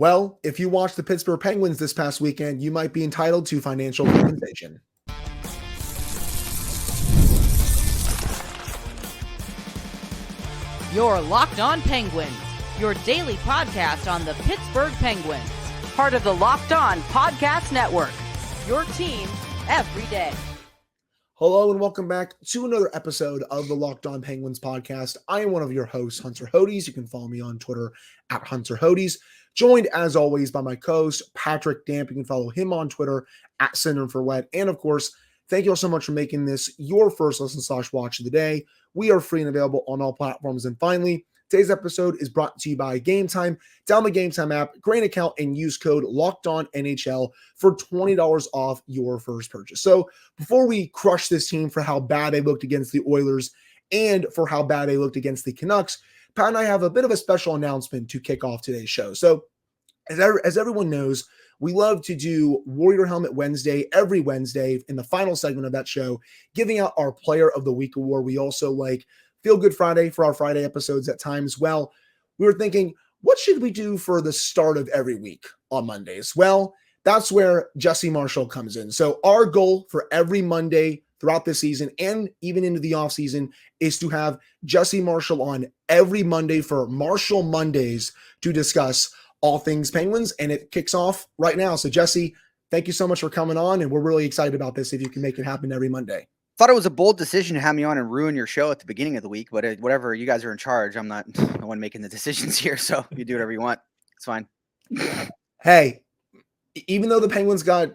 Well, if you watched the Pittsburgh Penguins this past weekend, you might be entitled to financial compensation. You're Locked On Penguins, your daily podcast on the Pittsburgh Penguins, part of the Locked On Podcast Network, your team every day. Hello and welcome back to another episode of the Locked On Penguins podcast. I am one of your hosts, Hunter Hodes. You can follow me on Twitter at Hunter Hodes. Joined as always by my co-host, Patrick Damp. You can follow him on Twitter at Syndrome for Wet. And of course, thank you all so much for making this your first listen/watch of the day. We are free and available on all platforms. And finally, today's episode is brought to you by Game Time. Download the Game Time app, create an account, and use code LOCKEDONNHL for $20 off your first purchase. So before we crush this team for how bad they looked against the Oilers and for how bad they looked against the Canucks, Pat and I have a bit of a special announcement to kick off today's show. So as everyone knows, we love to do Warrior Helmet Wednesday every Wednesday in the final segment of that show, giving out our Player of the Week award. We also like Feel Good Friday for our Friday episodes at times. Well, we were thinking, what should we do for the start of every week on Mondays? Well, that's where Jesse Marshall comes in. So our goal for every Monday throughout the season and even into the offseason is to have Jesse Marshall on every Monday for Marshall Mondays to discuss all things Penguins, and it kicks off right now. So Jesse, thank you so much for coming on, and we're really excited about this if you can make it happen every Monday. Thought it was a bold decision to have me on and ruin your show at the beginning of the week, but whatever, you guys are in charge. I'm not the one making the decisions here, so you do whatever you want. It's fine. Hey, even though the Penguins got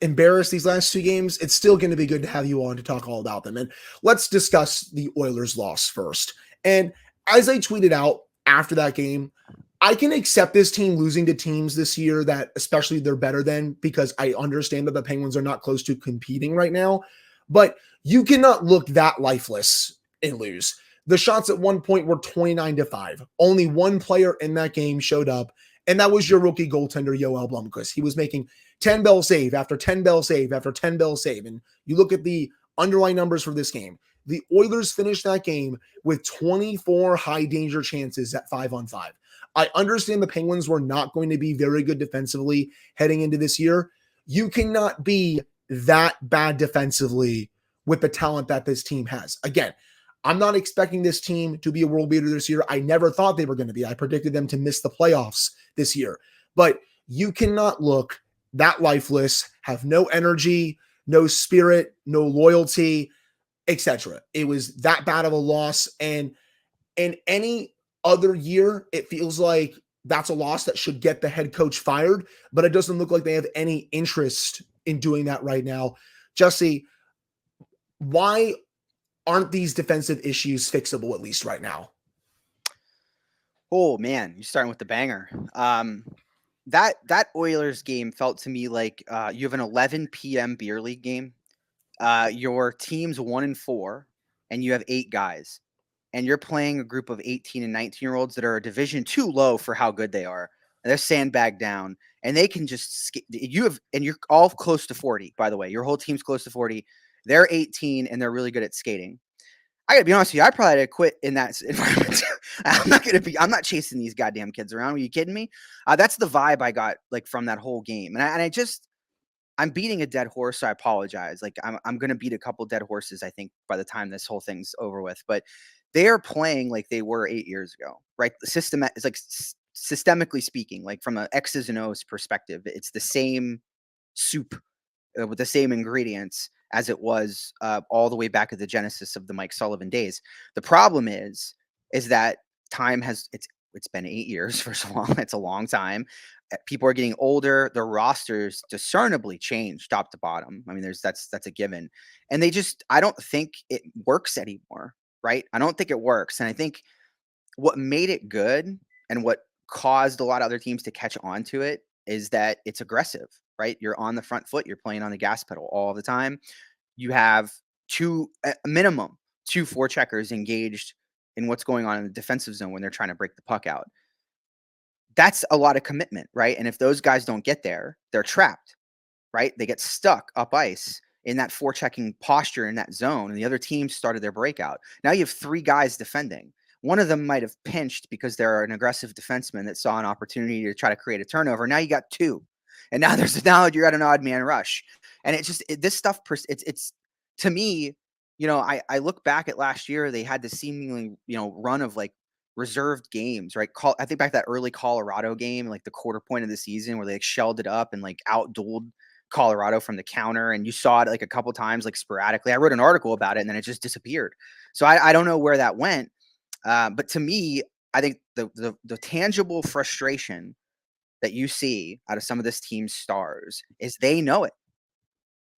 embarrassed these last two games, it's still going to be good to have you on to talk all about them. And let's discuss the Oilers' loss first. And as I tweeted out after that game, I can accept this team losing to teams this year that especially they're better than, because I understand that the Penguins are not close to competing right now. But you cannot look that lifeless and lose. The shots at one point were 29-5. Only one player in that game showed up, and that was your rookie goaltender, Yoel Blomqvist. He was making 10-bell save after 10-bell save after 10-bell save. And you look at the underlying numbers for this game. The Oilers finished that game with 24 high-danger chances at 5-on-5. I understand the Penguins were not going to be very good defensively heading into this year. You cannot be that bad defensively with the talent that this team has. Again, I'm not expecting this team to be a world beater this year. I never thought they were going to be. I predicted them to miss the playoffs this year. But you cannot look that lifeless, have no energy, no spirit, no loyalty, etc. It was that bad of a loss. And in any other year, it feels like that's a loss that should get the head coach fired, but it doesn't look like they have any interest in doing that right now. Jesse, why aren't these defensive issues fixable, at least right now? Oh man, you're starting with the banger. That Oilers game felt to me like you have an 11 p.m. beer league game. Your team's 1-4, and you have 8 guys. And you're playing a group of 18 and 19-year-olds that are a Division II low for how good they are. And they're sandbagged down, and they can just and you're all close to 40, by the way. Your whole team's close to 40. They're 18, and they're really good at skating. I gotta be honest with you, I probably had to quit in that environment. I'm not chasing these goddamn kids around. Are you kidding me? That's the vibe I got like from that whole game. And I'm beating a dead horse, so I apologize. Like I'm gonna beat a couple dead horses, I think, by the time this whole thing's over with. But they are playing like they were 8 years ago, right? The system is like systemically speaking, like from an X's and O's perspective, it's the same soup with the same ingredients as it was all the way back at the genesis of the Mike Sullivan days. The problem is that time it's been 8 years, first of all. It's a long time. People are getting older. Their rosters discernibly changed top to bottom. I mean, that's a given. And I don't think it works anymore, right? I don't think it works. And I think what made it good and what caused a lot of other teams to catch on to it is that it's aggressive, right? You're on the front foot. You're playing on the gas pedal all the time. You have minimum two forecheckers engaged in what's going on in the defensive zone when they're trying to break the puck out. That's a lot of commitment, right? And if those guys don't get there, they're trapped, right? They get stuck up ice in that forechecking posture in that zone, and the other team started their breakout. Now you have 3 guys defending. one of them might have pinched because they're an aggressive defenseman that saw an opportunity to try to create a turnover. Now you got two, and now you're at an odd man rush, and this stuff. It's to me, I look back at last year. They had this seemingly run of like reserved games, right? I think back to that early Colorado game, like the quarter point of the season where they like shelled it up and like outdueled Colorado from the counter, and you saw it like a couple times, like sporadically. I wrote an article about it, and then it just disappeared. So I don't know where that went. But to me, I think the tangible frustration that you see out of some of this team's stars is they know it,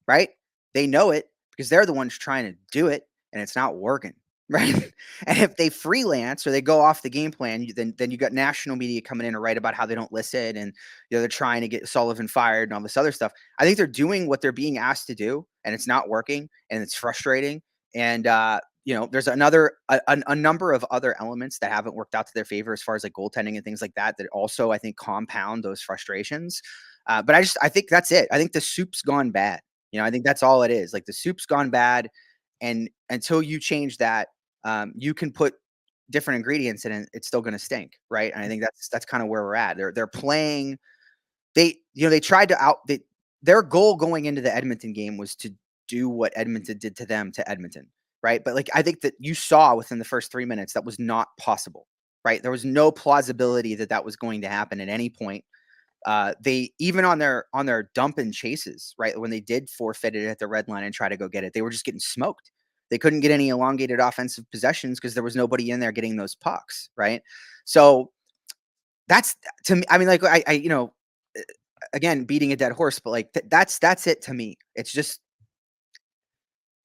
right? They know it because they're the ones trying to do it, and it's not working, right? And if they freelance or they go off the game plan, then you got national media coming in to write about how they don't listen, and they're trying to get Sullivan fired and all this other stuff. I think they're doing what they're being asked to do, and it's not working, and it's frustrating. And there's a number of other elements that haven't worked out to their favor as far as like goaltending and things like that also I think compound those frustrations. But I think that's it. I think the soup's gone bad. I think that's all it is. Like the soup's gone bad, and until you change that, you can put different ingredients in it, it's still going to stink, right? And I think that's kind of where we're at. They're playing. They tried to their goal going into the Edmonton game was to do what Edmonton did to them to Edmonton, right? But like I think that you saw within the first 3 minutes that was not possible, right? There was no plausibility that was going to happen at any point. They even on their dump and chases, right? When they did forfeit it at the red line and try to go get it, they were just getting smoked. They couldn't get any elongated offensive possessions because there was nobody in there getting those pucks, right? So that's to me. I mean, like again, beating a dead horse, but like that's it to me. It's just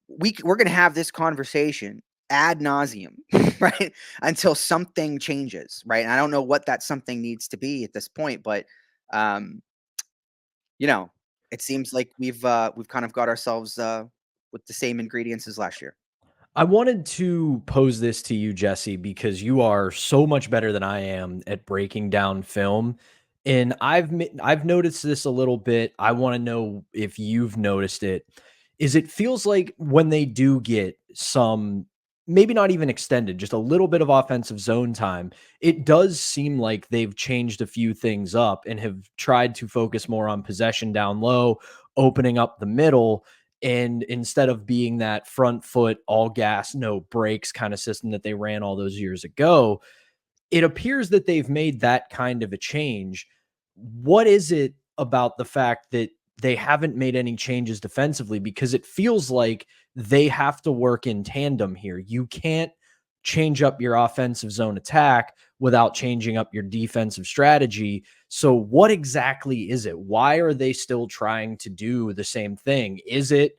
we're gonna have this conversation ad nauseum, right? Until something changes, right? And I don't know what that something needs to be at this point, but it seems like we've kind of got ourselves with the same ingredients as last year. I wanted to pose this to you, Jesse, because you are so much better than I am at breaking down film. And I've noticed this a little bit. I want to know if you've noticed it. It feels like when they do get some, maybe not even extended, just a little bit of offensive zone time, it does seem like they've changed a few things up and have tried to focus more on possession down low, opening up the middle. And instead of being that front foot, all gas, no brakes kind of system that they ran all those years ago, it appears that they've made that kind of a change. What is it about the fact that they haven't made any changes defensively? Because it feels like they have to work in tandem here. You can't change up your offensive zone attack without changing up your defensive strategy. So what exactly is it? Why are they still trying to do the same thing? Is it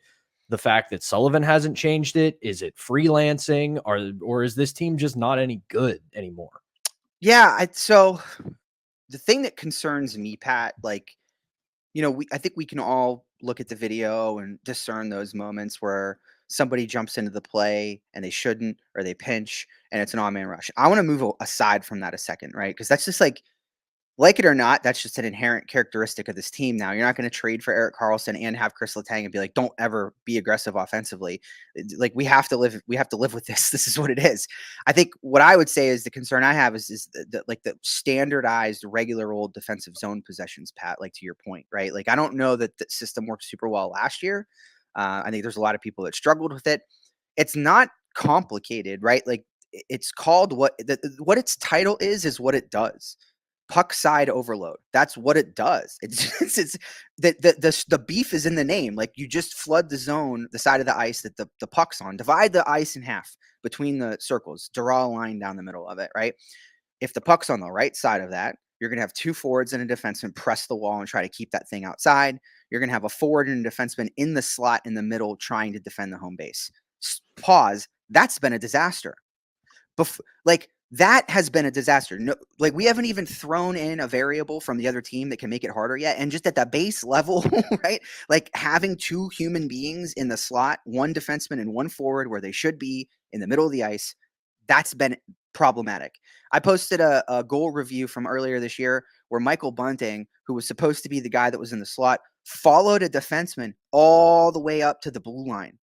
the fact that Sullivan hasn't changed it? Is it freelancing, or is this team just not any good anymore? Yeah. So the thing that concerns me, Pat, like, I think we can all look at the video and discern those moments where somebody jumps into the play and they shouldn't, or they pinch and it's an on-man rush. I want to move aside from that a second, right? Because that's just like it or not, that's just an inherent characteristic of this team now. You're not going to trade for Erik Karlsson and have Chris Letang and be like, don't ever be aggressive offensively. Like we have to live with this. This is what it is. I think what I would say is the concern I have is the standardized regular old defensive zone possessions, Pat, like to your point, right? Like, I don't know that the system worked super well last year. I think there's a lot of people that struggled with it. It's not complicated, right? Like it's called what its title is what it does. Puck side overload. That's what it does. It's the beef is in the name. Like you just flood the zone, the side of the ice that the puck's on. Divide the ice in half between the circles. Draw a line down the middle of it, right? If the puck's on the right side of that, you're going to have two forwards and a defenseman press the wall and try to keep that thing outside. You're going to have a forward and a defenseman in the slot in the middle trying to defend the home base. Pause. That's been a disaster. That has been a disaster. No, like we haven't even thrown in a variable from the other team that can make it harder yet. And just at the base level, right? Like having two human beings in the slot, one defenseman and one forward where they should be in the middle of the ice, that's been problematic. I posted a goal review from earlier this year where Michael Bunting, who was supposed to be the guy that was in the slot, followed a defenseman all the way up to the blue line.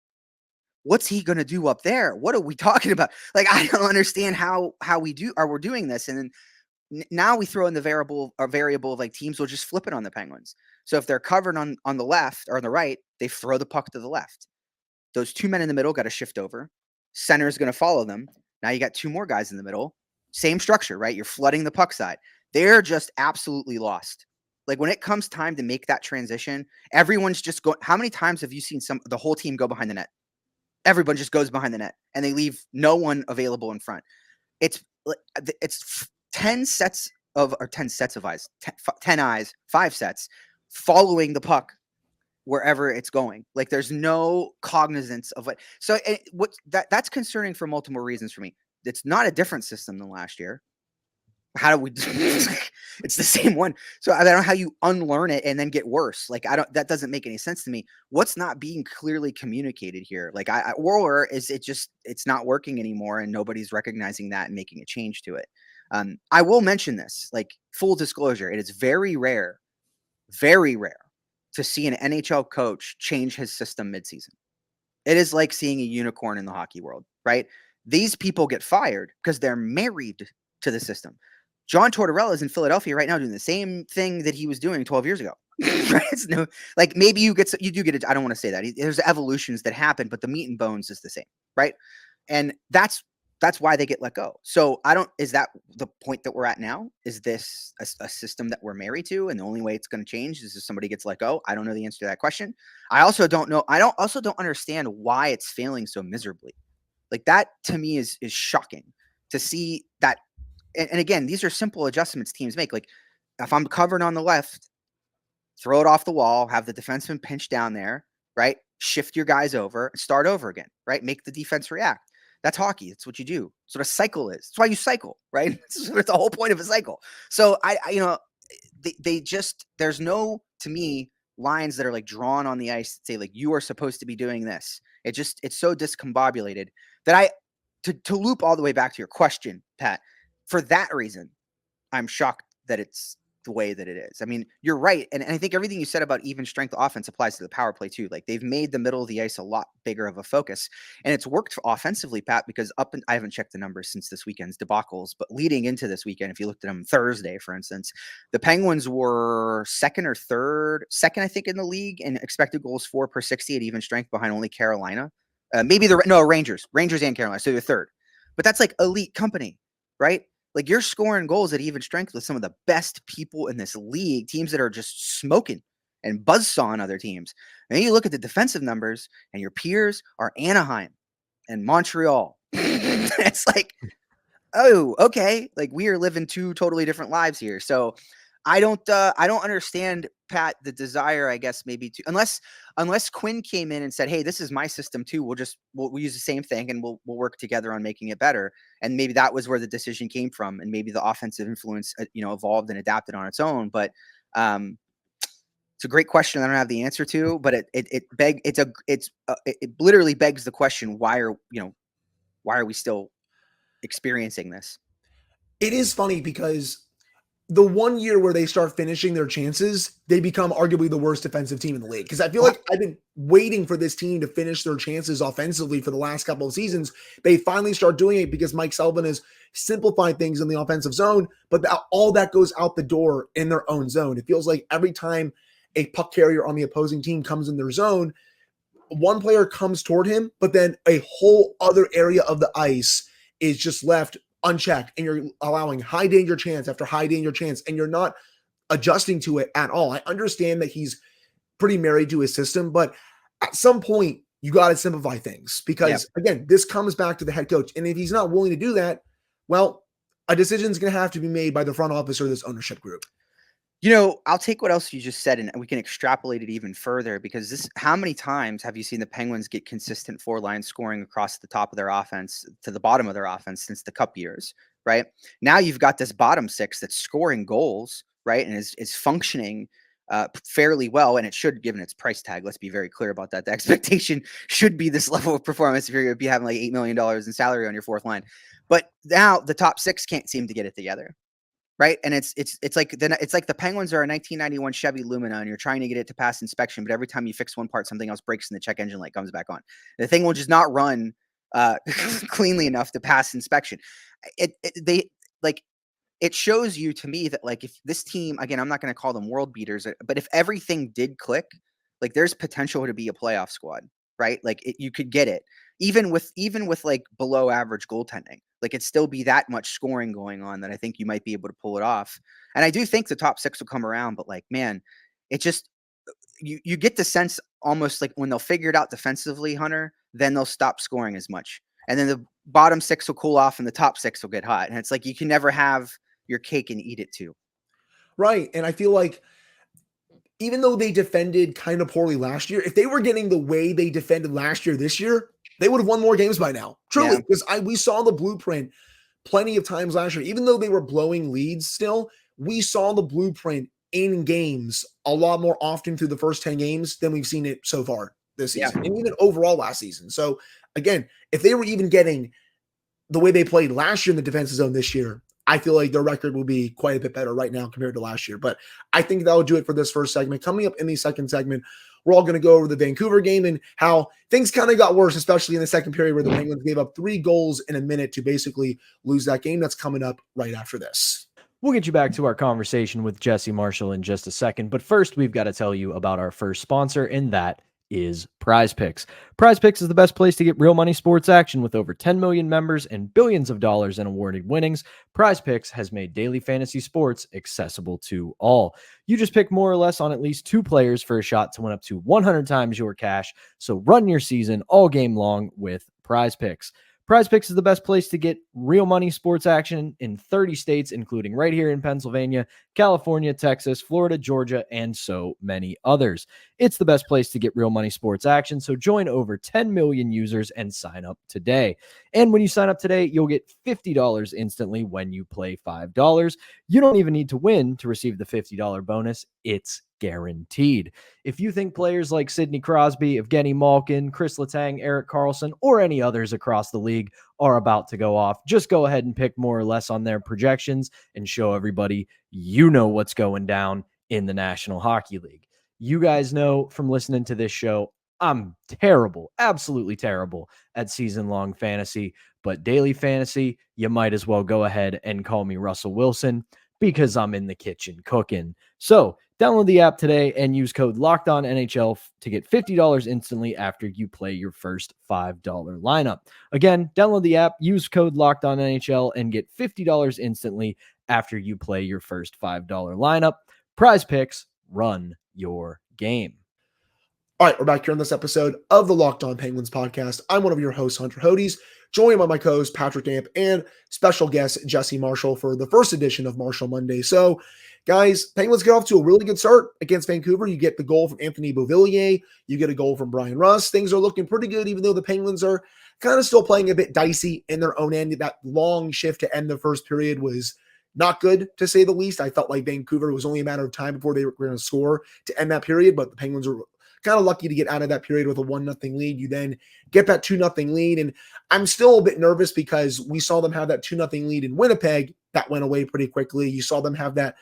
what's he going to do up there? What are we talking about? Like, I don't understand how we're doing this. And then now we throw in the variable of like teams will just flip it on the Penguins. So if they're covered on the left or on the right, they throw the puck to the left. Those two men in the middle got to shift over. Center is going to follow them. Now you got two more guys in the middle. Same structure, right? You're flooding the puck side. They're just absolutely lost. Like when it comes time to make that transition, everyone's just going. How many times have you seen the whole team go behind the net? Everyone just goes behind the net and they leave no one available in front. It's 10 sets of eyes, 10 eyes, 5 sets following the puck wherever it's going. Like there's no cognizance of what. So that's concerning for multiple reasons for me. It's not a different system than last year. How do we? It's the same one. So I don't know how you unlearn it and then get worse. Like that doesn't make any sense to me. What's not being clearly communicated here? Like or is it just it's not working anymore and nobody's recognizing that and making a change to it? I will mention this, like full disclosure, it is very rare to see an NHL coach change his system midseason. It is like seeing a unicorn in the hockey world, right? These people get fired because they're married to the system. John Tortorella is in Philadelphia right now doing the same thing that he was doing 12 years ago. Right? It's no, like maybe you do get it. I don't want to say that. There's evolutions that happen, but the meat and bones is the same, right? And that's why they get let go. So is that the point that we're at now? Is this a system that we're married to? And the only way it's going to change is if somebody gets let go? I don't know the answer to that question. I also don't know. I don't understand why it's failing so miserably. Like that to me is shocking to see that. And again, these are simple adjustments teams make. Like if I'm covered on the left, throw it off the wall, have the defenseman pinch down there, right? Shift your guys over, start over again, right? Make the defense react. That's hockey. That's what you do. That's what a cycle is. That's why you cycle, right? That's the whole point of a cycle. So they just, there's no, to me, lines that are like drawn on the ice that say like, you are supposed to be doing this. It's so discombobulated that to loop all the way back to your question, Pat, for that reason, I'm shocked that it's the way that it is. I mean, you're right. And I think everything you said about even strength offense applies to the power play too. Like they've made the middle of the ice a lot bigger of a focus, and it's worked offensively, Pat, because I haven't checked the numbers since this weekend's debacles, but leading into this weekend, if you looked at them Thursday, for instance, the Penguins were second, I think, in the league in expected goals for per 60 at even strength behind only Carolina. Rangers and Carolina. So they're third, but that's like elite company, right? Like you're scoring goals at even strength with some of the best people in this league, teams that are just smoking and buzzsawing other teams. And then you look at the defensive numbers and your peers are Anaheim and Montreal. It's like, oh, okay. Like we are living two totally different lives here. So I don't understand, Pat, the desire, I guess, maybe to, unless Quinn came in and said, hey, this is my system too. We'll use the same thing and we'll work together on making it better. And maybe that was where the decision came from. And maybe the offensive influence, evolved and adapted on its own. But it's a great question. I don't have the answer to, but it literally begs the question, why are we still experiencing this? It is funny because the 1 year where they start finishing their chances, they become arguably the worst defensive team in the league. Because I feel like I've been waiting for this team to finish their chances offensively for the last couple of seasons. They finally start doing it because Mike Sullivan has simplified things in the offensive zone, but all that goes out the door in their own zone. It feels like every time a puck carrier on the opposing team comes in their zone, one player comes toward him, but then a whole other area of the ice is just left unchecked, and you're allowing high danger chance after high danger chance, and you're not adjusting to it at all. I understand that he's pretty married to his system, but at some point you got to simplify things because again, this comes back to the head coach. And if he's not willing to do that, well, a decision is going to have to be made by the front office or this ownership group. I'll take what else you just said and we can extrapolate it even further because how many times have you seen the Penguins get consistent 4-line scoring across the top of their offense to the bottom of their offense since the cup years, right? Now you've got this bottom six that's scoring goals, right? And is functioning fairly well. And it should, given its price tag, let's be very clear about that. The expectation should be this level of performance if you're going to be having like $8 million in salary on your fourth line. But now the top six can't seem to get it together. right? And it's like the Penguins are a 1991 Chevy Lumina, and you're trying to get it to pass inspection, but every time you fix one part, something else breaks and the check engine light comes back on. The thing will just not run cleanly enough to pass inspection. It shows you to me that, like, if this team, again, I'm not going to call them world beaters, but if everything did click, like, there's potential to be a playoff squad, right? Like, you could get it even with like below average goaltending. Like, it'd still be that much scoring going on that I think you might be able to pull it off. And I do think the top 6 will come around, but, like, man, it just, you get the sense almost like when they'll figure it out defensively, Hunter, then they'll stop scoring as much. And then the bottom 6 will cool off and the top 6 will get hot. And it's like, you can never have your cake and eat it too. Right. And I feel like even though they defended kind of poorly last year, if they were getting the way they defended last year, this year, they would have won more games by now. Truly, because we saw the blueprint plenty of times last year. Even though they were blowing leads still, we saw the blueprint in games a lot more often through the first 10 games than we've seen it so far this season, and even overall last season. So again, if they were even getting the way they played last year in the defensive zone this year, I feel like their record will be quite a bit better right now compared to last year. But I think that'll do it for this first segment. Coming up in the second segment, we're all going to go over the Vancouver game and how things kind of got worse, especially in the second period where the Penguins gave up 3 goals in a minute to basically lose that game. That's coming up right after this. We'll get you back to our conversation with Jesse Marshall in just a second. But first, we've got to tell you about our first sponsor, and that is Prize Picks. Prize Picks is the best place to get real money sports action. With over 10 million members and billions of dollars in awarded winnings, Prize Picks has made daily fantasy sports accessible to all. You just pick more or less on at least 2 players for a shot to win up to 100 times your cash. So run your season all game long with Prize Picks. Prize Picks is the best place to get real money sports action in 30 states, including right here in Pennsylvania, California, Texas, Florida, Georgia, and so many others. It's the best place to get real money sports action, so join over 10 million users and sign up today. And when you sign up today, you'll get $50 instantly when you play $5. You don't even need to win to receive the $50 bonus. It's guaranteed. If you think players like Sidney Crosby, Evgeny Malkin, Chris Letang, Erik Karlsson, or any others across the league are about to go off, just go ahead and pick more or less on their projections and show everybody you know what's going down in the National Hockey League. You guys know from listening to this show, I'm terrible, absolutely terrible at season-long fantasy, but daily fantasy, you might as well go ahead and call me Russell Wilson because I'm in the kitchen cooking. So download the app today and use code LOCKEDONNHL to get $50 instantly after you play your first $5 lineup. Again, download the app, use code LOCKEDONNHL, and get $50 instantly after you play your first $5 lineup. Prize Picks, run your game. All right, we're back here on this episode of the Locked On Penguins podcast. I'm one of your hosts, Hunter Hodes, joined by my co-host, Patrick Damp, and special guest, Jesse Marshall, for the first edition of Marshall Monday. So, guys, Penguins get off to a really good start against Vancouver. You get the goal from Anthony Beauvillier. You get a goal from Brian Rust. Things are looking pretty good, even though the Penguins are kind of still playing a bit dicey in their own end. That long shift to end the first period was not good, to say the least. I felt like Vancouver was only a matter of time before they were going to score to end that period, but the Penguins were kind of lucky to get out of that period with a 1-0 lead. You then get that 2-0 lead, and I'm still a bit nervous because we saw them have that 2-0 lead in Winnipeg. That went away pretty quickly. You saw them have that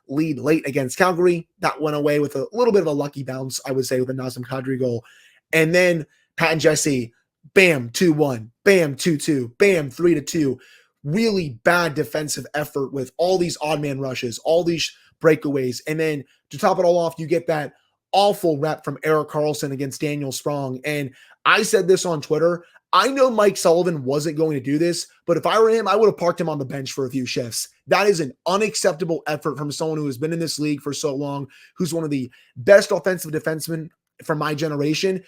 lead late against Calgary. That went away with a little bit of a lucky bounce, I would say, with a Nazem Kadri goal. And then Pat and Jesse, bam, 2-1, bam, 2-2, bam, 3-2. Really bad defensive effort with all these odd man rushes, all these breakaways. And then to top it all off, you get that awful rep from Erik Karlsson against Daniel Sprong. And I said this on Twitter. I know Mike Sullivan wasn't going to do this, but if I were him, I would have parked him on the bench for a few shifts. That is an unacceptable effort from someone who has been in this league for so long, who's one of the best offensive defensemen from my generation.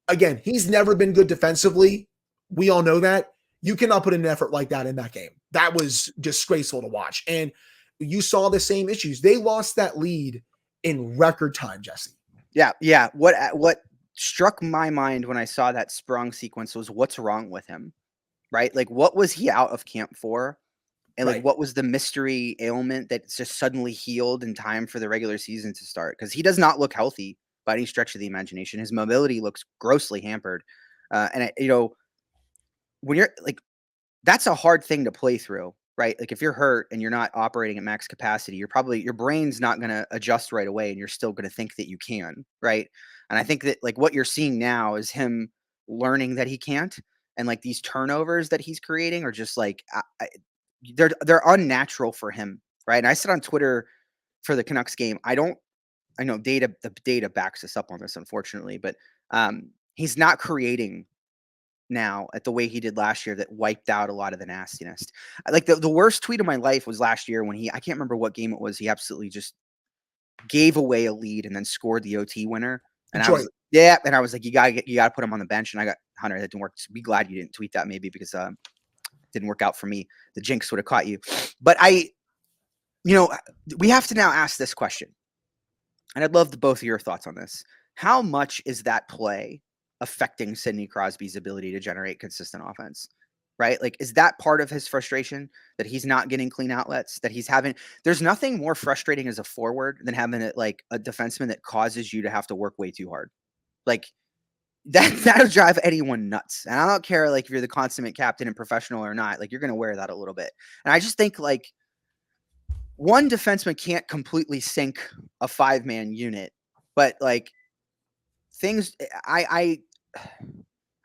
Again, he's never been good defensively. We all know that. You cannot put in an effort like that in that game. That was disgraceful to watch. And you saw the same issues. They lost that lead in record time, Jesse. Yeah. What struck my mind when I saw that Sprung sequence was what's wrong with him, right? Like, what was he out of camp for? And like, what was the mystery ailment that's just suddenly healed in time for the regular season to start? Because he does not look healthy by any stretch of the imagination. His mobility looks grossly hampered. When you're like, that's a hard thing to play through. right? Like if you're hurt and you're not operating at max capacity, your brain's not going to adjust right away, and you're still going to think that you can, right? And I think that like what you're seeing now is him learning that he can't, and like these turnovers that he's creating are just like they're unnatural for him, right? And I said on Twitter for the Canucks game, I know the data backs us up on this, unfortunately, but he's not creating now at the way he did last year that wiped out a lot of the nastiness. Like the worst tweet of my life was last year when I can't remember what game it was. He absolutely just gave away a lead and then scored the OT winner. And I was like, you gotta put him on the bench. And I got Hunter, that didn't work. So be glad you didn't tweet that maybe because it didn't work out for me. The jinx would have caught you. But we have to now ask this question. And I'd love both of your thoughts on this. How much is that play affecting Sidney Crosby's ability to generate consistent offense, right? Like, is that part of his frustration that he's not getting clean outlets, that he's having? There's nothing more frustrating as a forward than having a defenseman that causes you to have to work way too hard. Like that'll drive anyone nuts. And I don't care, like, if you're the consummate captain and professional or not, like, you're going to wear that a little bit. And I just think, like, one defenseman can't completely sink a 5-man unit, but like things, I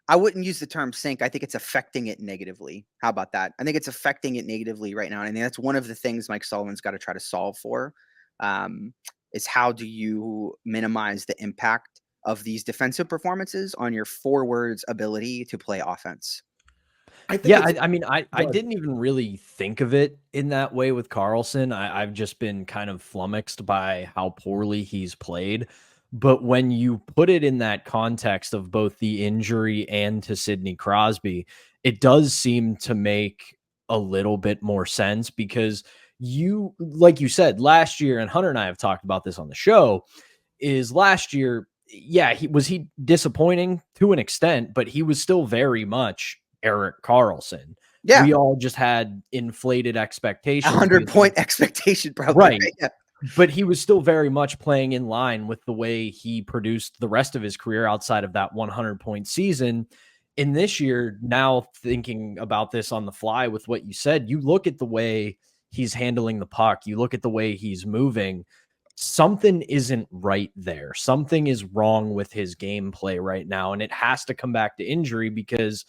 wouldn't use the term sink. I think it's affecting it negatively. How about that? I think it's affecting it negatively right now. And I think that's one of the things Mike Sullivan's got to try to solve for, is how do you minimize the impact of these defensive performances on your forward's ability to play offense? I didn't even really think of it in that way with Karlsson. I've just been kind of flummoxed by how poorly he's played. But when you put it in that context of both the injury and to Sidney Crosby, it does seem to make a little bit more sense because like you said, last year, and Hunter and I have talked about this on the show, is last year, yeah, he disappointing to an extent, but he was still very much Erik Karlsson. Yeah. We all just had inflated expectations. 100-point expectation, probably. Right. Yeah. But he was still very much playing in line with the way he produced the rest of his career outside of that 100-point season. In this year, now thinking about this on the fly with what you said, you look at the way he's handling the puck, you look at the way he's moving, something isn't right there. Something is wrong with his gameplay right now, and it has to come back to injury because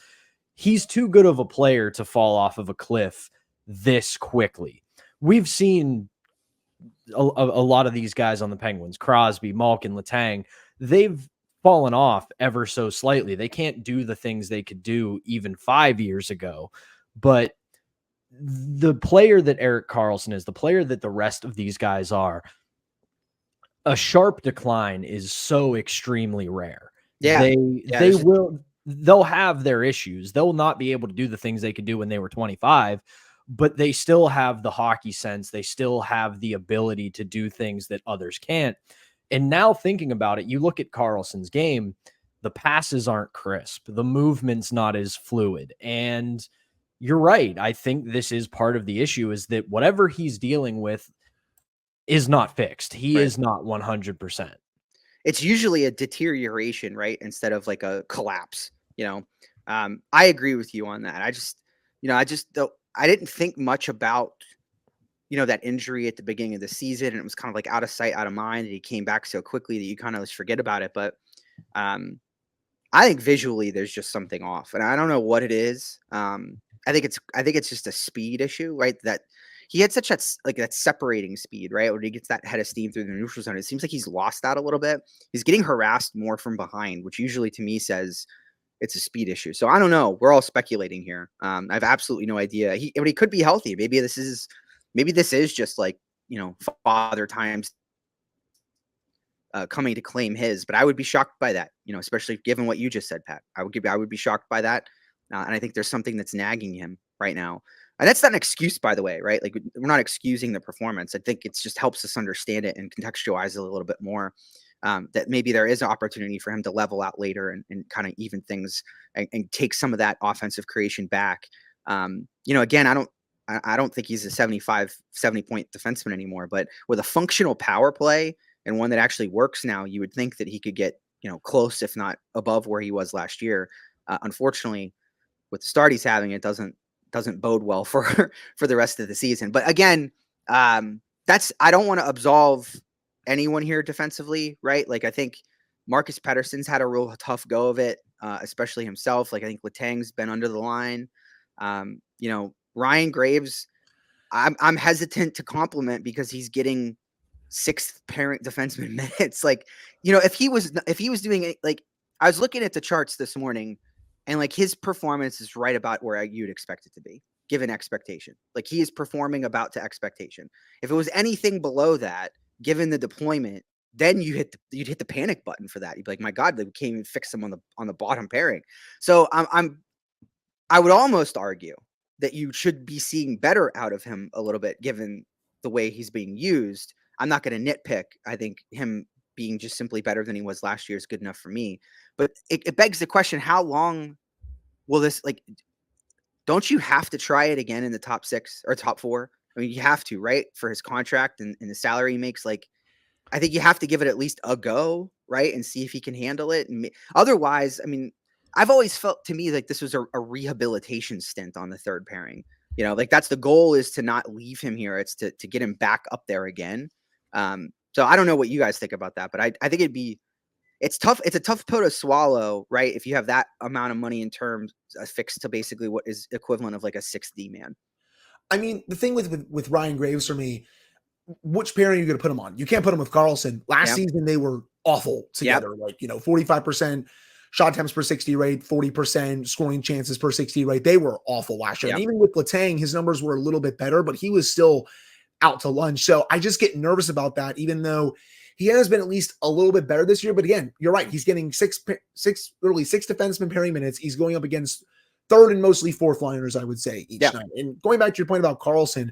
he's too good of a player to fall off of a cliff this quickly. We've seen a lot of these guys on the Penguins, Crosby, Malkin, Letang, they've fallen off ever so slightly. They can't do the things they could do even 5 years ago. But the player that Erik Karlsson is, the player that the rest of these guys are, a sharp decline is so extremely rare. Yeah. They'll have their issues. They'll not be able to do the things they could do when they were 25, but they still have the hockey sense. They still have the ability to do things that others can't. And now thinking about it, you look at Karlsson's game, the passes aren't crisp. The movement's not as fluid. And you're right. I think this is part of the issue, is that whatever he's dealing with is not fixed. He is not 100%. It's usually a deterioration, right? Instead of like a collapse, I agree with you on that. I didn't think much about, that injury at the beginning of the season, and it was kind of like out of sight, out of mind, and he came back so quickly that you kind of just forget about it. But I think visually there's just something off, and I don't know what it is. I think it's just a speed issue, right? That he had such that separating speed, right? When he gets that head of steam through the neutral zone, it seems like he's lost that a little bit. He's getting harassed more from behind, which usually to me says it's a speed issue. So I don't know. We're all speculating here. I have absolutely no idea. He could be healthy. Maybe this is just like, father times coming to claim his, but I would be shocked by that, especially given what you just said, Pat. I would be shocked by that. And I think there's something that's nagging him right now. And that's not an excuse, by the way, right? Like, we're not excusing the performance. I think it just helps us understand it and contextualize it a little bit more. That maybe there is an opportunity for him to level out later and kind of even things and take some of that offensive creation back. Again, I don't think he's a 70-point defenseman anymore, but with a functional power play and one that actually works now, you would think that he could get, close, if not above where he was last year. Unfortunately, with the start he's having, it doesn't doesn't bode well for the rest of the season. But again, I don't want to absolve anyone here defensively, right? Like I think Marcus Pettersson's had a real tough go of it, especially himself. Like I think Letang's been under the line. Ryan Graves, I'm hesitant to compliment because he's getting sixth parent defenseman minutes. Like, if he was doing it, like I was looking at the charts this morning and like his performance is right about where you'd expect it to be given expectation. Like he is performing about to expectation. If it was anything below that, given the deployment, then you'd hit the panic button for that. You'd be like, my God, they can't even fix him on the bottom pairing. So I would almost argue that you should be seeing better out of him a little bit, given the way he's being used. I'm not going to nitpick. I think him being just simply better than he was last year is good enough for me. But it begs the question, how long will this, like, don't you have to try it again in the top 6 or top 4? I mean, you have to, right? For his contract and the salary he makes. Like, I think you have to give it at least a go, right? And see if he can handle it. And otherwise, I mean, I've always felt to me like this was a rehabilitation stint on the third pairing. Like that's the goal, is to not leave him here. It's to get him back up there again. So I don't know what you guys think about that, but I think it's tough. It's a tough pill to swallow, right? If you have that amount of money in terms affixed to basically what is equivalent of like a 6D man. I mean, the thing with Ryan Graves for me, which pairing are you going to put him on? You can't put him with Karlsson. Last season, they were awful together. Like, 45% shot attempts per 60 rate, 40% scoring chances per 60 rate. They were awful last year. And even with Letang, his numbers were a little bit better, but he was still out to lunch. So I just get nervous about that, even though he has been at least a little bit better this year. But again, you're right. He's getting literally six defenseman pairing minutes. He's going up against third and mostly fourth liners, I would say, each night. And going back to your point about Karlsson,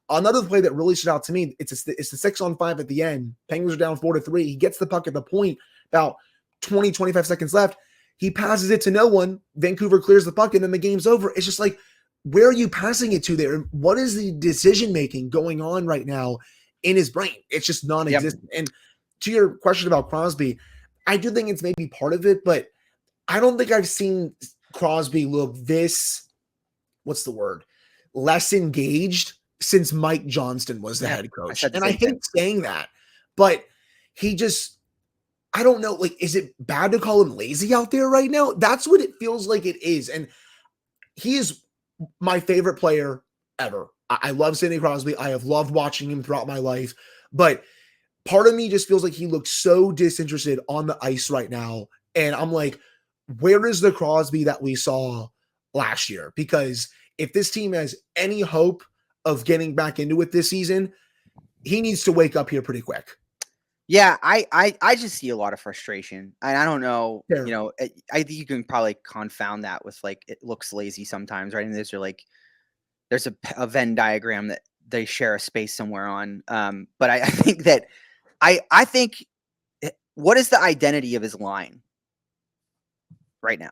another play that really stood out to me, it's the 6-on-5 at the end. Penguins are down 4-3. He gets the puck at the point, about 20, 25 seconds left. He passes it to no one. Vancouver clears the puck, and then the game's over. It's just like, where are you passing it to there? What is the decision-making going on right now in his brain? It's just non-existent. And to your question about Crosby, I do think it's maybe part of it, but I don't think I've seen Crosby look this, what's the word, less engaged since Mike Johnston was the head coach. And I hate saying that, but he just, I don't know, like, is it bad to call him lazy out there right now? That's what it feels like it is. And he is my favorite player ever. I love Sidney Crosby. I have loved watching him throughout my life, but part of me just feels like he looks so disinterested on the ice right now. And I'm like, where is the Crosby that we saw last year? Because if this team has any hope of getting back into it this season, he needs to wake up here pretty quick. Yeah, I just see a lot of frustration. And I don't know, I think you can probably confound that with like, it looks lazy sometimes, right? And there's a Venn diagram that they share a space somewhere on. But I think that I think, what is the identity of his line right now?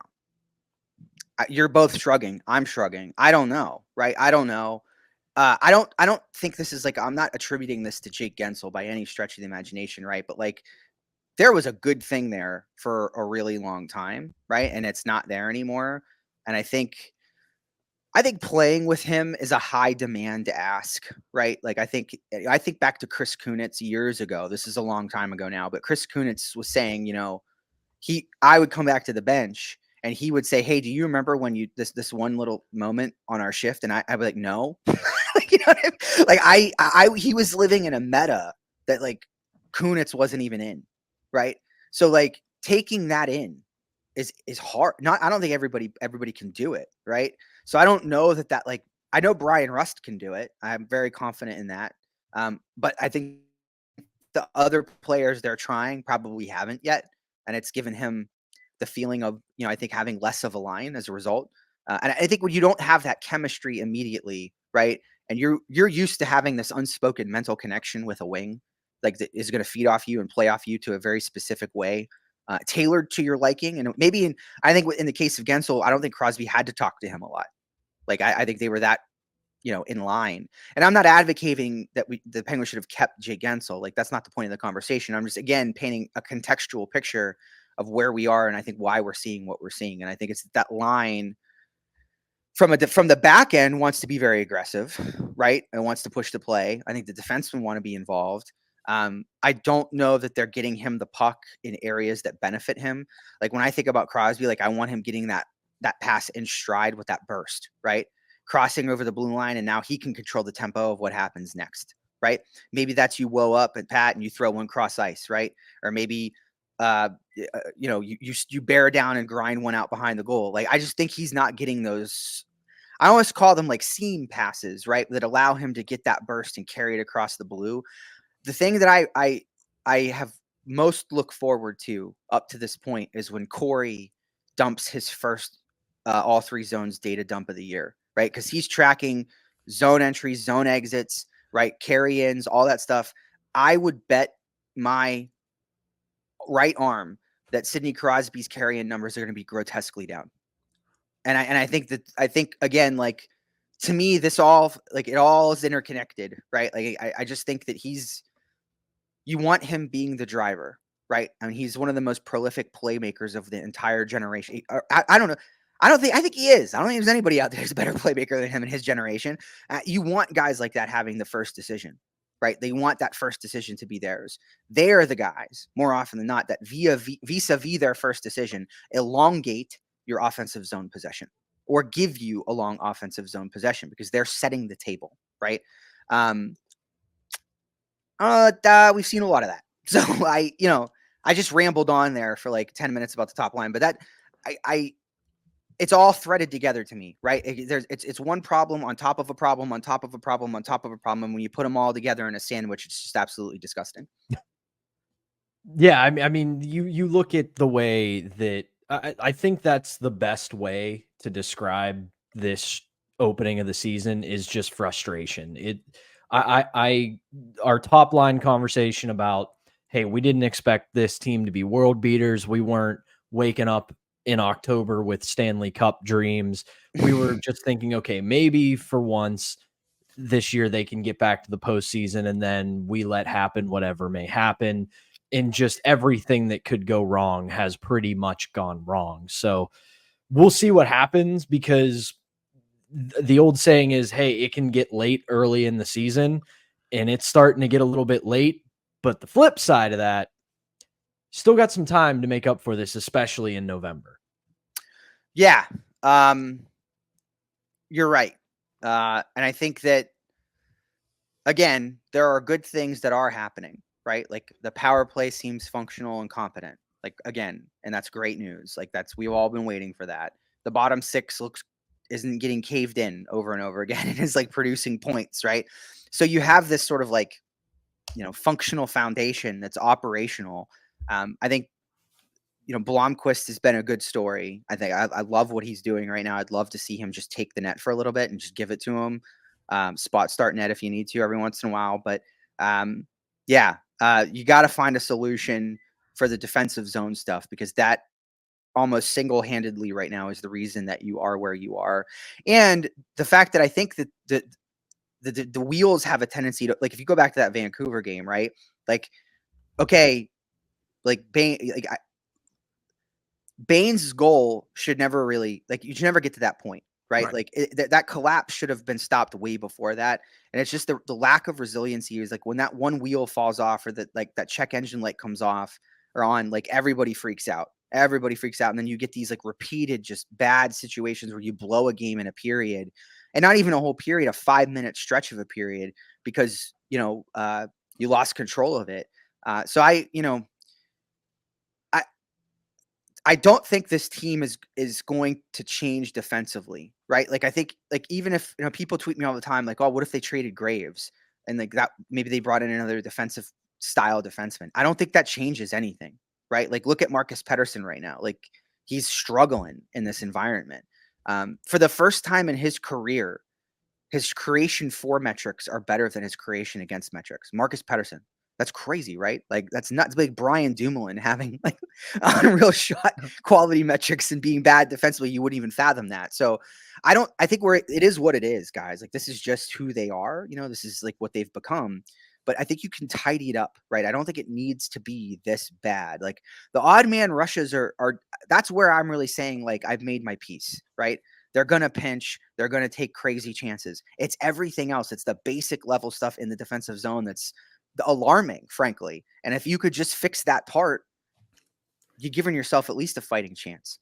You're both shrugging. I'm shrugging. I don't know, right? I don't know. I don't think this is like, I'm not attributing this to Jake Gensel by any stretch of the imagination, right? But like, there was a good thing there for a really long time, right? And it's not there anymore. And I think playing with him is a high demand to ask, right? Like, I think back to Chris Kunitz years ago. This is a long time ago now, but Chris Kunitz was saying, I would come back to the bench and he would say, "Hey, do you remember when this one little moment on our shift?" And I'd be like, "No." Like, you know what I mean? Like he was living in a meta that like Kunitz wasn't even in, right? So like taking that in is hard. I don't think everybody can do it, right? So I don't know that like, I know Brian Rust can do it. I'm very confident in that. But I think the other players they're trying probably haven't yet, and it's given him the feeling of, I think having less of a line as a result. And I think when you don't have that chemistry immediately, right? And you're used to having this unspoken mental connection with a wing, like that is going to feed off you and play off you to a very specific way, tailored to your liking. And maybe I think in the case of Gensel, I don't think Crosby had to talk to him a lot. Like I think they were that, in line. And I'm not advocating that the Penguins should have kept Jake Gensel. Like that's not the point of the conversation. I'm just, again, painting a contextual picture of where we are and I think why we're seeing what we're seeing. And I think it's that line from the back end wants to be very aggressive, right? And wants to push the play. I think the defensemen want to be involved. I don't know that they're getting him the puck in areas that benefit him. Like when I think about Crosby, like I want him getting that pass in stride with that burst, right? Crossing over the blue line, and now he can control the tempo of what happens next, right? Maybe that's you woe up at Pat and you throw one cross ice, right? Or maybe you bear down and grind one out behind the goal. Like I just think he's not getting those. I always call them like seam passes, right? That allow him to get that burst and carry it across the blue. The thing that I have most look forward to up to this point is when Corey dumps his first all three zones data dump of the year, right? Because he's tracking zone entries, zone exits, right? Carry-ins, all that stuff. I would bet my right arm that Sidney Crosby's carry-in numbers are going to be grotesquely down. And I think again, like to me, this all like it all is interconnected, right? Like I just think that you want him being the driver, right? I mean, he's one of the most prolific playmakers of the entire generation. I don't know. I think he is. I don't think there's anybody out there who's a better playmaker than him in his generation. You want guys like that having the first decision, right? They want that first decision to be theirs. They're the guys, more often than not, that vis-a-vis their first decision, elongate your offensive zone possession or give you a long offensive zone possession because they're setting the table, right? We've seen a lot of that. So I just rambled on there for like 10 minutes about the top line, but that it's all threaded together to me, right? It's one problem on top of a problem, on top of a problem, on top of a problem. And when you put them all together in a sandwich, it's just absolutely disgusting. Yeah. I mean, you look at the way that I think that's the best way to describe this opening of the season is just frustration. Our top line conversation about, hey, we didn't expect this team to be world beaters. We weren't waking up in October with Stanley Cup dreams. We were just thinking, okay, maybe for once this year they can get back to the postseason, and then we let happen whatever may happen. And just everything that could go wrong has pretty much gone wrong. So we'll see what happens, because the old saying is, hey, it can get late early in the season, and it's starting to get a little bit late. But the flip side of that, still got some time to make up for this, especially in November. Yeah. You're right. And I think that, again, there are good things that are happening, right? Like the power play seems functional and competent, like again, and that's great news. Like we've all been waiting for that. The bottom six isn't getting caved in over and over again. It is like producing points, right? So you have this sort of like, functional foundation that's operational. I think, Blomqvist has been a good story. I think I love what he's doing right now. I'd love to see him just take the net for a little bit and just give it to him. Spot start net if you need to every once in a while. But you got to find a solution for the defensive zone stuff, because that almost single-handedly right now is the reason that you are where you are. And the fact that I think that the wheels have a tendency to, like, if you go back to that Vancouver game, right? Like, okay, like Baines' goal should never really, like, you should never get to that point, right? Like that collapse should have been stopped way before that. And it's just the lack of resiliency is like when that one wheel falls off, or that check engine light comes off or on, like everybody freaks out. Everybody freaks out. And then you get these like repeated, just bad situations where you blow a game in a period, and not even a whole period, a 5-minute stretch of a period, because, you lost control of it. So I don't think this team is going to change defensively, right? Like, I think, like, even if, people tweet me all the time, like, oh, what if they traded Graves and like that, maybe they brought in another defensive style defenseman. I don't think that changes anything, right? Like, look at Marcus Pettersson right now. Like, he's struggling in this environment. For the first time in his career, his creation for metrics are better than his creation against metrics. Marcus Pettersson. That's crazy, right? Like, that's nuts. Like Brian Dumoulin having like unreal shot quality metrics and being bad defensively. You wouldn't even fathom that. So I think it is what it is, guys. Like, this is just who they are. This is like what they've become. But I think you can tidy it up, right? I don't think it needs to be this bad. Like, the odd man rushes are that's where I'm really saying, like, I've made my peace, right? They're going to pinch. They're going to take crazy chances. It's everything else. It's the basic level stuff in the defensive zone that's alarming, frankly. And if you could just fix that part, you're giving yourself at least a fighting chance.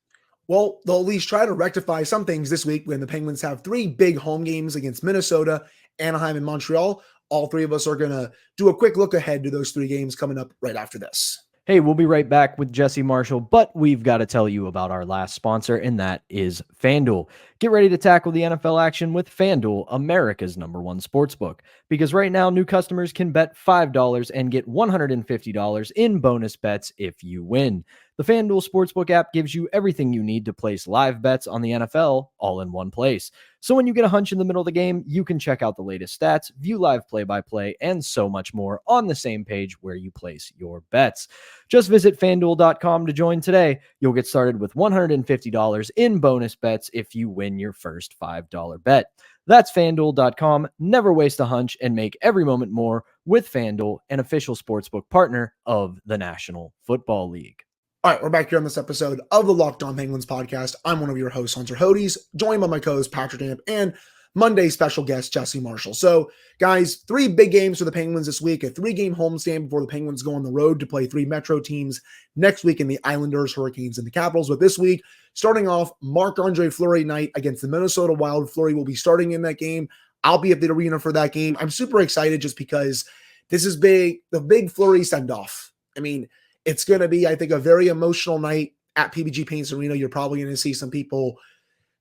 Well, they'll at least try to rectify some things this week when the Penguins have 3 big home games against Minnesota, Anaheim, and Montreal. All 3 of us are going to do a quick look ahead to those 3 games coming up right after this. Hey, we'll be right back with Jesse Marshall, but we've got to tell you about our last sponsor, and that is FanDuel. Get ready to tackle the NFL action with FanDuel, America's #1 sportsbook. Because right now, new customers can bet $5 and get $150 in bonus bets if you win. The FanDuel Sportsbook app gives you everything you need to place live bets on the NFL all in one place. So when you get a hunch in the middle of the game, you can check out the latest stats, view live play-by-play, and so much more on the same page where you place your bets. Just visit FanDuel.com to join today. You'll get started with $150 in bonus bets if you win your first $5 bet. That's FanDuel.com. Never waste a hunch and make every moment more with FanDuel, an official sportsbook partner of the National Football League. All right, we're back here on this episode of the Locked On Penguins podcast. I'm one of your hosts, Hunter Hodes, joined by my co-host, Patrick Damp, and Monday special guest, Jesse Marshall. So, guys, 3 big games for the Penguins this week, a 3-game homestand before the Penguins go on the road to play 3 Metro teams next week in the Islanders, Hurricanes, and the Capitals. But this week, starting off, Marc-Andre Fleury night against the Minnesota Wild. Fleury will be starting in that game. I'll be at the arena for that game. I'm super excited just because this is big, the big Fleury send-off. I mean, it's going to be, I think, a very emotional night at PBG Paints Arena. You're probably going to see some people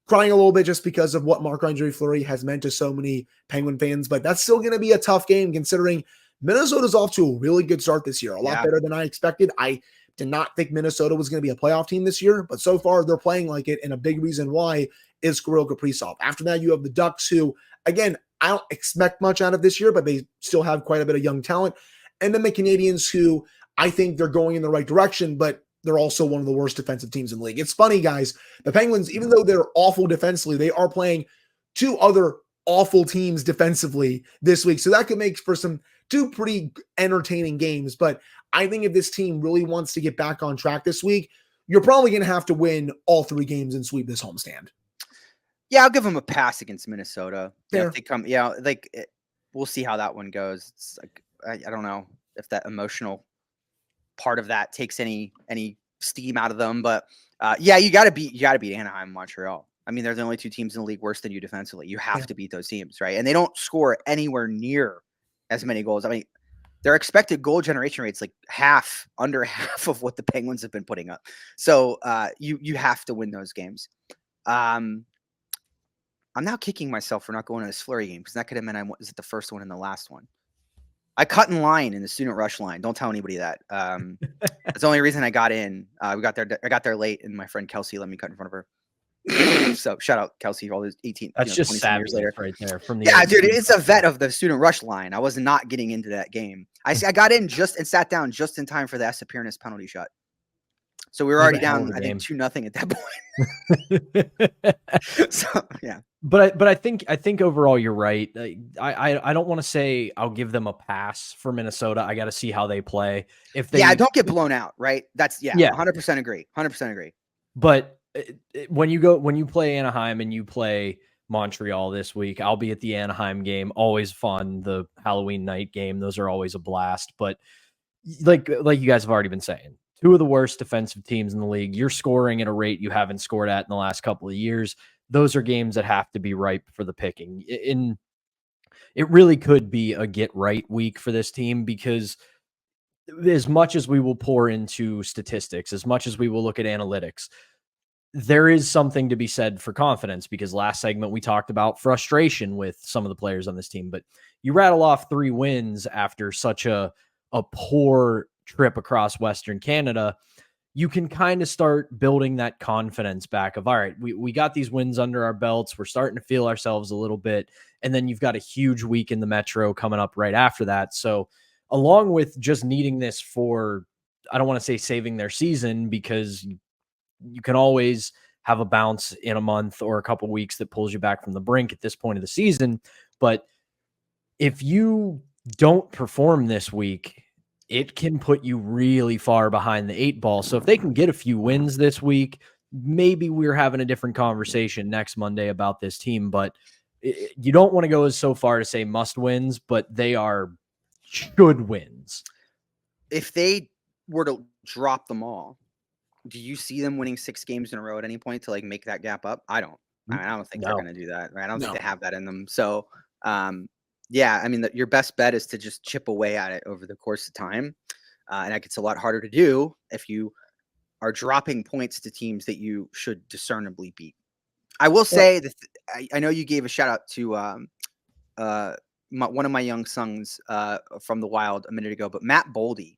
crying a little bit just because of what Marc-Andre Fleury has meant to so many Penguin fans, but that's still going to be a tough game considering Minnesota's off to a really good start this year, a lot better than I expected. I did not think Minnesota was going to be a playoff team this year, but so far they're playing like it, and a big reason why is Kirill Kaprizov. After that, you have the Ducks who, again, I don't expect much out of this year, but they still have quite a bit of young talent, and then the Canadians who I think they're going in the right direction, but they're also one of the worst defensive teams in the league. It's funny, guys. The Penguins, even though they're awful defensively, they are playing 2 other awful teams defensively this week. So that could make for 2 pretty entertaining games. But I think if this team really wants to get back on track this week, you're probably going to have to win all 3 games and sweep this homestand. Yeah, I'll give them a pass against Minnesota. Fair. If they come, we'll see how that one goes. It's like, I don't know if that emotional part of that takes any steam out of them, but you got to beat Anaheim, Montreal. I mean, they're the only 2 teams in the league worse than you defensively. You have to beat those teams, right? And they don't score anywhere near as many goals. I mean, their expected goal generation rate's like under half of what the Penguins have been putting up. So you have to win those games. I'm now kicking myself for not going to this Fleury game because that could have meant I was at the first one and the last one. I cut in line in the student rush line. Don't tell anybody that. That's the only reason I got in. I got there late, and my friend Kelsey let me cut in front of her. So shout out Kelsey for all those 18. That's just savage years later, right there. From the dude, it's a vet of the student rush line. I was not getting into that game. I got in and sat down just in time for the Sapirnis penalty shot. So we were already down, I think 2-0 at that point. So yeah. But I think overall you're right. I don't want to say I'll give them a pass for Minnesota. I got to see how they play. If they don't get blown out, right? That's 100% agree. 100% agree. But when you play Anaheim and you play Montreal this week, I'll be at the Anaheim game. Always fun. The Halloween night game, those are always a blast. But like you guys have already been saying, 2 of the worst defensive teams in the league. You're scoring at a rate you haven't scored at in the last couple of years. Those are games that have to be ripe for the picking. It really could be a get right week for this team because as much as we will pour into statistics, as much as we will look at analytics, there is something to be said for confidence because last segment we talked about frustration with some of the players on this team, but you rattle off 3 wins after such a poor trip across Western Canada, you can kind of start building that confidence back of, all right, we got these wins under our belts. We're starting to feel ourselves a little bit. And then you've got a huge week in the Metro coming up right after that. So along with just needing this for, I don't want to say saving their season because you can always have a bounce in a month or a couple weeks that pulls you back from the brink at this point of the season. But if you don't perform this week, it can put you really far behind the 8 ball. So if they can get a few wins this week, maybe we're having a different conversation next Monday about this team. But you don't want to go so far to say must wins, but they are should wins. If they were to drop them all, do you see them winning 6 games in a row at any point to like make that gap up? I don't. I don't think they're going to do that. Right? I don't think they have that in them. So, yeah, I mean, your best bet is to just chip away at it over the course of time, and that gets a lot harder to do if you are dropping points to teams that you should discernibly beat. I will say that I know you gave a shout out to one of my young sons from the Wild a minute ago, but Matt Boldy,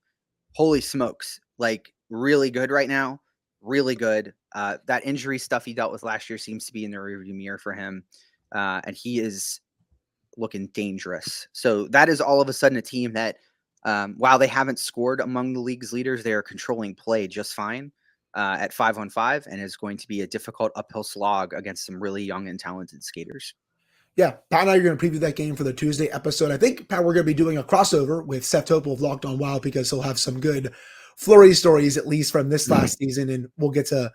holy smokes, like really good right now, really good. That injury stuff he dealt with last year seems to be in the rearview mirror for him, and he is looking dangerous. So that is all of a sudden a team that, while they haven't scored among the league's leaders, they are controlling play just fine at 5-on-5, and is going to be a difficult uphill slog against some really young and talented skaters. Yeah, Pat and I are going to preview that game for the Tuesday episode. I think, Pat, we're going to be doing a crossover with Seth Topol of Locked On Wild because he'll have some good Fleury stories, at least from this last season, and we'll get to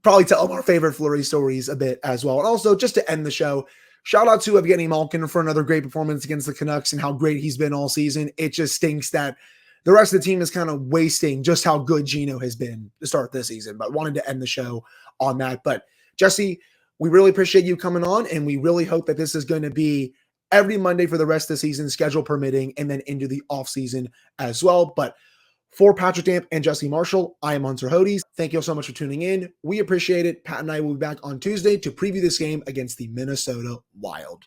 probably tell them our favorite Fleury stories a bit as well. And also, just to end the show, shout out to Evgeny Malkin for another great performance against the Canucks and how great he's been all season. It just stinks that the rest of the team is kind of wasting just how good Gino has been to start this season, but wanted to end the show on that. But Jesse, we really appreciate you coming on, and we really hope that this is going to be every Monday for the rest of the season, schedule permitting, and then into the offseason as well. But for Patrick Damp and Jesse Marshall, I am Hunter Hodes. Thank you all so much for tuning in. We appreciate it. Pat and I will be back on Tuesday to preview this game against the Minnesota Wild.